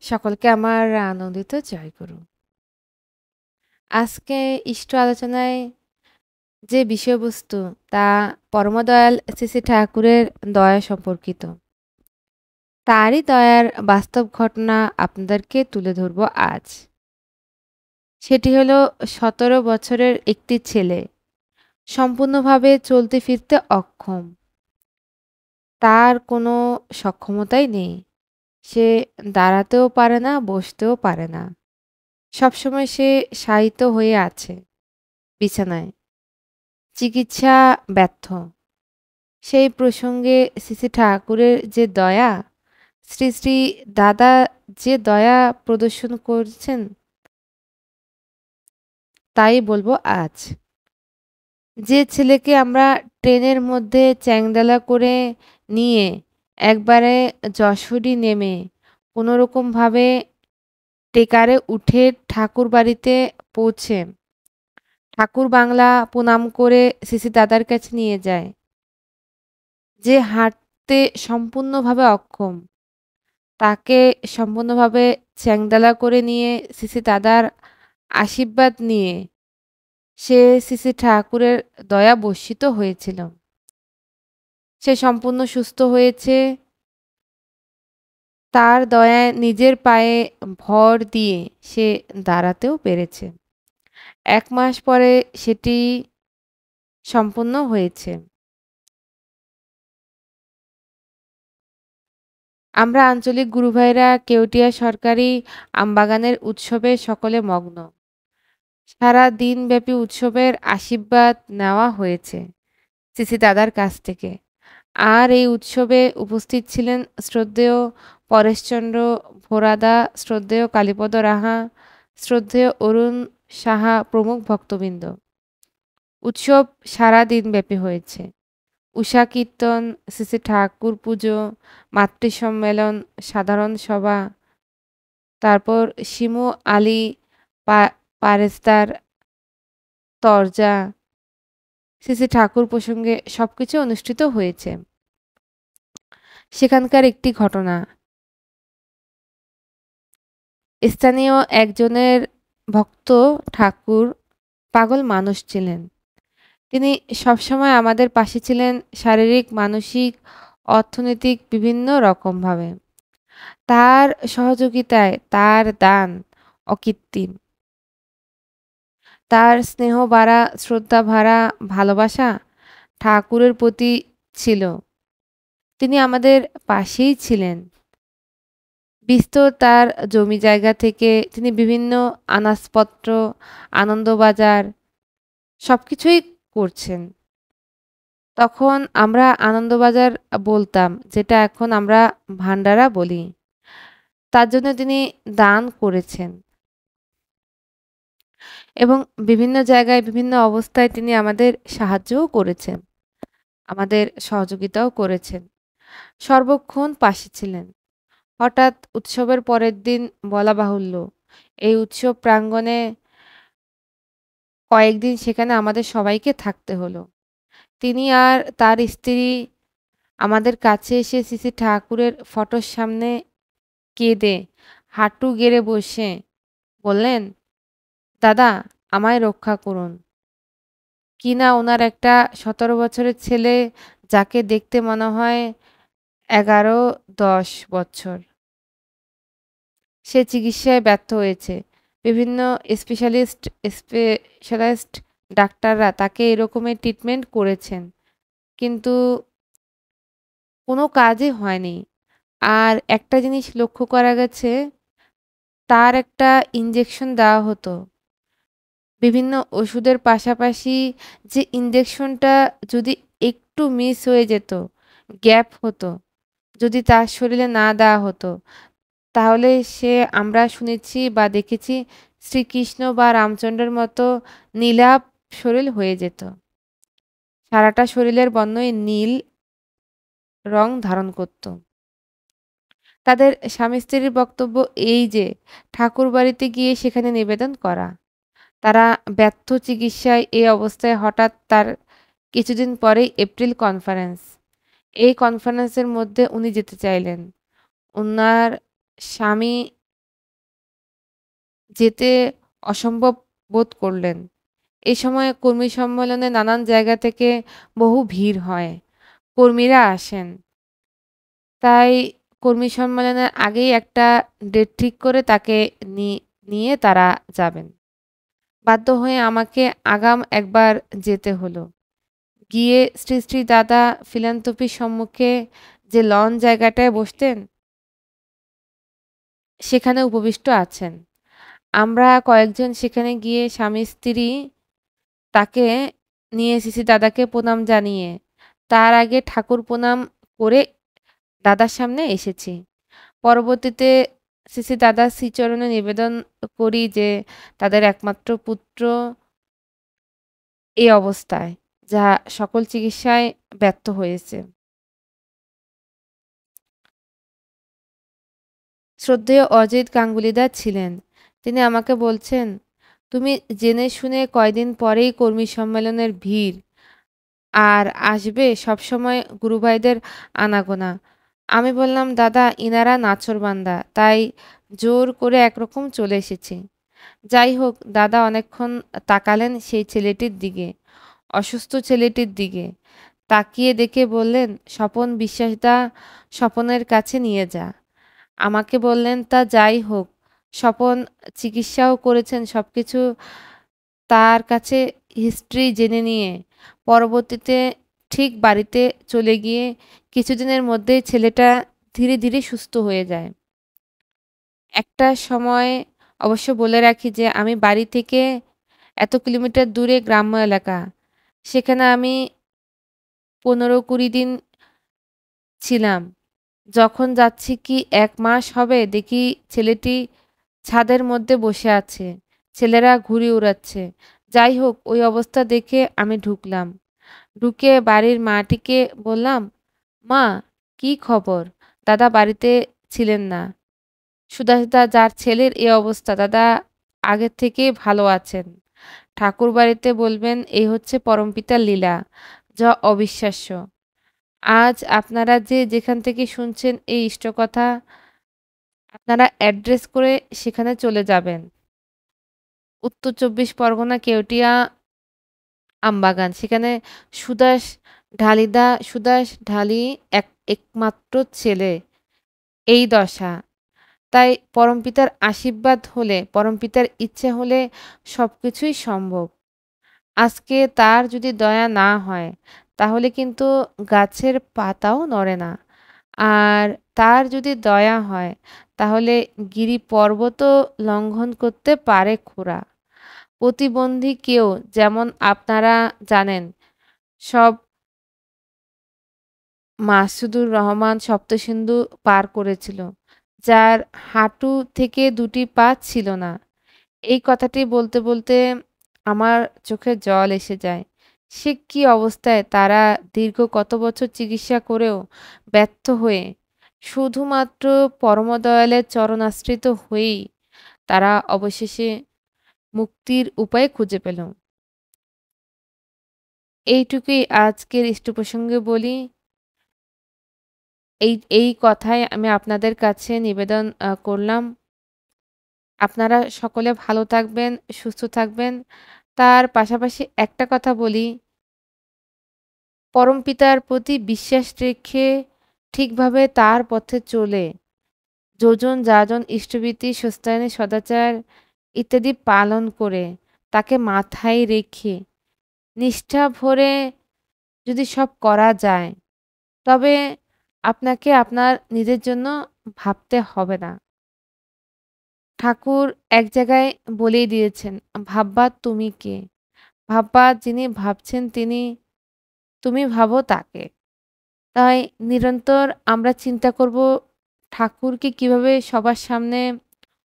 সকলকে আমার আনন্দিত জয়গুরু। আজকে ইষ্ট আলোচনায় যে বিষয়বস্তু তা পরমদয়াল শ্রী শ্রী ঠাকুরের দয়া সম্পর্কিত। তারই দয়ার বাস্তব ঘটনা আপনাদেরকে তুলে ধরব আজ। সেটি হলো ১৭ বছরের একটি ছেলে, সম্পূর্ণভাবে চলতে ফিরতে অক্ষম। তার কোনো সক্ষমতাই নেই। সে দাঁড়াতেও পারে না, বসতেও পারে না। সবসময় সে শায়িত হয়ে আছে বিছানায়। চিকিৎসা ব্যর্থ। সেই প্রসঙ্গে শ্রী শ্রী ঠাকুরের যে দয়া, শ্রী শ্রী দাদা যে দয়া প্রদর্শন করছেন, তাই বলবো আজ। যে ছেলেকে আমরা ট্রেনের মধ্যে চ্যাংদোলা করে নিয়ে একবারে যশোরে নেমে কোনোরকমভাবে ট্রেকারে উঠে ঠাকুর বাড়িতে পৌঁছে ঠাকুর বাংলা প্রণাম করে শ্রী শ্রী দাদার কাছে নিয়ে যায়, যে হাঁটতে সম্পূর্ণভাবে অক্ষম, তাকে সম্পূর্ণভাবে চ্যাংদোলা করে নিয়ে শ্রী শ্রী দাদার আশীর্বাদ নিয়ে সে শ্রী শ্রী ঠাকুরের দয়া বর্ষিত হয়েছিল। সে সম্পূর্ণ সুস্থ হয়েছে। তার দয়ায় নিজের পায়ে ভর দিয়ে সে দাঁড়াতেও পেরেছে। ১ মাস পরে সেটি সম্পন্ন হয়েছে। আমরা আঞ্চলিক গুরু ভাইরা কেওটিয়া সরকারি আমবাগানের উৎসবে সকলে মগ্ন। সারা দিনব্যাপী উৎসবের আশীর্বাদ নেওয়া হয়েছে শ্রী শ্রী দাদার কাছ থেকে। আর এই উৎসবে উপস্থিত ছিলেন শ্রদ্ধেয় পরেশচন্দ্র ভোরাদা, শ্রদ্ধেয় কালীপদ রাহা, শ্রদ্ধেয় অরুণ সাহা প্রমুখ ভক্তবৃন্দ। উৎসব সারা দিনব্যাপী হয়েছে। উষা কীর্তন, শ্রী শ্রী ঠাকুর পুজো, মাতৃ সম্মেলন, সাধারণ সভা, তারপর শিমু আলী পারেস্তার তরজা, শ্রী শ্রী ঠাকুর প্রসঙ্গে সবকিছু অনুষ্ঠিত হয়েছে। সেখানকার একটি ঘটনা, স্থানীয় একজনের ভক্ত ঠাকুর পাগল মানুষ ছিলেন। তিনি সবসময় আমাদের পাশে ছিলেন, শারীরিক, মানসিক, অর্থনৈতিক বিভিন্ন রকমভাবে। তার সহযোগিতায়, তার দান অকৃত্রিম। তার স্নেহ বাড়া, শ্রদ্ধা ভরা ভালোবাসা ঠাকুরের প্রতি ছিল। তিনি আমাদের পাশেই ছিলেন। বিস্তর তার জমি জায়গা থেকে তিনি বিভিন্ন আনাজপত্র, আনন্দবাজার সবকিছুই করছেন। তখন আমরা আনন্দবাজার বলতাম, যেটা এখন আমরা ভান্ডারা বলি। তার জন্য তিনি দান করেছেন এবং বিভিন্ন জায়গায় বিভিন্ন অবস্থায় তিনি আমাদের সাহায্যও করেছেন, আমাদের সহযোগিতাও করেছেন। সর্বক্ষণ পাশে ছিলেন। হঠাৎ উৎসবের পরের দিন, বলা বাহুল্য, এই উৎসব প্রাঙ্গণে কয়েকদিন সেখানে আমাদের সবাইকে থাকতে হলো। তিনি আর তার স্ত্রী আমাদের কাছে এসে শ্রী শ্রী ঠাকুরের ফটোর সামনে কেঁদে হাঁটু গেড়ে বসে বললেন, দাদা আমায় রক্ষা করুন। কিনা ওনার একটা ১৭ বছরের ছেলে, যাকে দেখতে মনে হয় ১১-১০ বছর, সে চিকিৎসায় ব্যর্থ হয়েছে। বিভিন্ন স্পেশালিস্ট ডাক্তাররা তাকে এরকমের ট্রিটমেন্ট করেছেন, কিন্তু কোনো কাজই হয়নি। আর একটা জিনিস লক্ষ্য করা গেছে, তার একটা ইনজেকশন দেওয়া হতো। বিভিন্ন ওষুধের পাশাপাশি যে ইনজেকশনটা যদি একটু মিস হয়ে যেত, গ্যাপ হতো, যদি তার শরীরে না দেওয়া হতো, তাহলে সে, আমরা শুনেছি বা দেখেছি, শ্রীকৃষ্ণ বা রামচন্দ্রের মতো নীলাভ শরীর হয়ে যেত। সারাটা শরীরের বর্ণই নীল রং ধারণ করত। তাদের স্বামী স্ত্রীর বক্তব্য এই যে, ঠাকুর বাড়িতে গিয়ে সেখানে নিবেদন করা। তারা ব্যর্থ চিকিৎসায় এই অবস্থায় হঠাৎ তার কিছুদিন পরেই এপ্রিল কনফারেন্স। এই কনফারেন্সের মধ্যে উনি যেতে চাইলেন। উনার স্বামী যেতে অসম্ভব বোধ করলেন। এ সময় কর্মী সম্মেলনে নানান জায়গা থেকে বহু ভিড় হয়। কর্মীরা আসেন। তাই কর্মী সম্মেলনের আগেই একটা ডেট ঠিক করে তাকে নি নিয়ে তারা যাবেন। বাধ্য হয়ে আমাকে আগাম একবার যেতে হলো। গিয়ে শ্রী দাদা ফিলান্থ্রপির সম্মুখে যে লন জায়গাটায় বসতেন, সেখানে উপবিষ্ট আছেন। আমরা কয়েকজন সেখানে গিয়ে স্বামী-স্ত্রী তাকে নিয়ে দাদাকে প্রণাম জানিয়ে, তার আগে ঠাকুর প্রণাম করে দাদার সামনে এসেছি। পরবর্তীতে দাদার শ্রীচরণে নিবেদন করি যে তাদের একমাত্র পুত্র এই অবস্থায়, যা সকল চিকিৎসায় ব্যর্থ হয়েছে। শ্রদ্ধেয় অজিত গাঙ্গুলিদার ছিলেন। তিনি আমাকে বলছেন, তুমি জেনে শুনে কয়দিন পরেই কর্মী সম্মেলনের ভিড় আর আসবে সবসময় গুরুভাইদের আনাগোনা। আমি বললাম, দাদা ইনারা নাছোড়বান্দা, তাই জোর করে একরকম চলে এসেছি। যাই হোক, দাদা অনেকক্ষণ তাকালেন সেই ছেলেটির দিকে, অসুস্থ ছেলেটির দিকে। তাকিয়ে দেখে বললেন, স্বপন বিশ্বাসদা, স্বপনের কাছে নিয়ে যা। আমাকে বললেন, তা যাই হোক, স্বপন চিকিৎসাও করেছেন সবকিছু তার কাছে হিস্ট্রি জেনে নিয়ে পরবর্তীতে ঠিক বাড়িতে চলে গিয়ে কিছুদিনের মধ্যেই ছেলেটা ধীরে ধীরে সুস্থ হয়ে যায়। একটা সময় অবশ্য বলে রাখি যে আমি বাড়ি থেকে এত কিলোমিটার দূরে গ্রাম্য এলাকা। সেখানে আমি ১৫-২০ দিন ছিলাম। যখন যাচ্ছি কি ১ মাস হবে দেখি ছেলেটি ছাদের মধ্যে বসে আছে। ছেলেরা ঘুড়ি উড়াচ্ছে। যাই হোক ওই অবস্থা দেখে আমি ঢুকলাম। ঢুকে বাড়ির মাটিকে বললাম, মা, কি খবর? দাদা বাড়িতে ছিলেন না। সুধাসদা, যার ছেলের এ অবস্থা, দাদা আগের থেকেই ভালো আছেন। ঠাকুরবাড়িতে বলবেন এই হচ্ছে পরমপিতার লীলা, যা অবিশ্বাস্য। আজ আপনারা যে যেখান থেকে শুনছেন এই ইষ্টকথা, আপনারা অ্যাড্রেস করে সেখানে চলে যাবেন। উত্তর ২৪ পরগনা কেওটিয়া আমবাগান। সেখানে সুদাস সুদাস ঢালি একমাত্র ছেলে। এই দশা। তাই পরমপিতার আশীর্বাদ হলে, পরমপিতার ইচ্ছে হলে সবকিছুই সম্ভব। আজকে তার যদি দয়া না হয়, তাহলে কিন্তু গাছের পাতাও নড়ে না। আর তার যদি দয়া হয়, তাহলে গিরি পর্বতও লঙ্ঘন করতে পারে খোঁড়া। প্রতিবন্ধী কেউ, যেমন আপনারা জানেন, সব মাসুদুর রহমান সপ্তসিন্ধু পার করেছিল, যার হাঁটু থেকে ২টি পা ছিল না। এই কথাটি বলতে বলতে আমার চোখে জল এসে যায়। সে কি অবস্থায় তারা দীর্ঘ কত বছর চিকিৎসা করেও ব্যর্থ হয়ে শুধুমাত্র পরমদয়ালের চরণাশ্রিত হয়েই তারা অবশেষে মুক্তির উপায় খুঁজে পেল। এইটুকুই আজকের ইষ্ট প্রসঙ্গে বলি। এই কথাই আমি আপনাদের কাছে নিবেদন করলাম। আপনারা সকলে ভালো থাকবেন, সুস্থ থাকবেন। তার পাশাপাশি একটা কথা বলি, পরমপিতার প্রতি বিশ্বাস রেখে ঠিকভাবে তার পথে চলে যোজন যাজন ইষ্টভীতি সস্তায়নে সদাচার ইত্যাদি পালন করে তাকে মাথায় রেখে নিষ্ঠা ভরে যদি সব করা যায়, তবে আপনাকে আপনার নিজের জন্য ভাবতে হবে না। ঠাকুর এক জায়গায় বলেই দিয়েছেন, ভাববা তুমি কে? ভাববা যিনি ভাবছেন তিনি, তুমি ভাবো তাকে। তাই নিরন্তর আমরা চিন্তা করব ঠাকুরকে কিভাবে সবার সামনে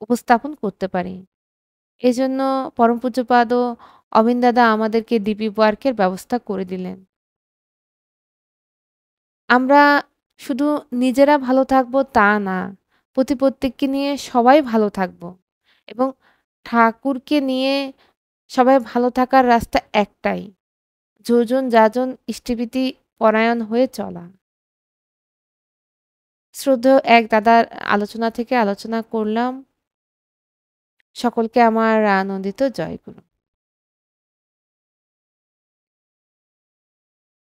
উপস্থাপন করতে পারি। এজন্য পরম পূজ্যপাদ অবিন দাদা আমাদেরকে ডিপি ওয়ার্কের ব্যবস্থা করে দিলেন। আমরা শুধু নিজেরা ভালো থাকবো তা না, প্রত্যেককে নিয়ে সবাই ভালো থাকবো এবং ঠাকুরকে নিয়ে সবাই ভালো থাকার রাস্তা একটাই, যোজন যাজন ইষ্টভীতি পরায়ণ হয়ে চলা। শ্রদ্ধেয় এক দাদার আলোচনা থেকে আলোচনা করলাম। সকলকে আমার আনন্দিত জয়গুরু।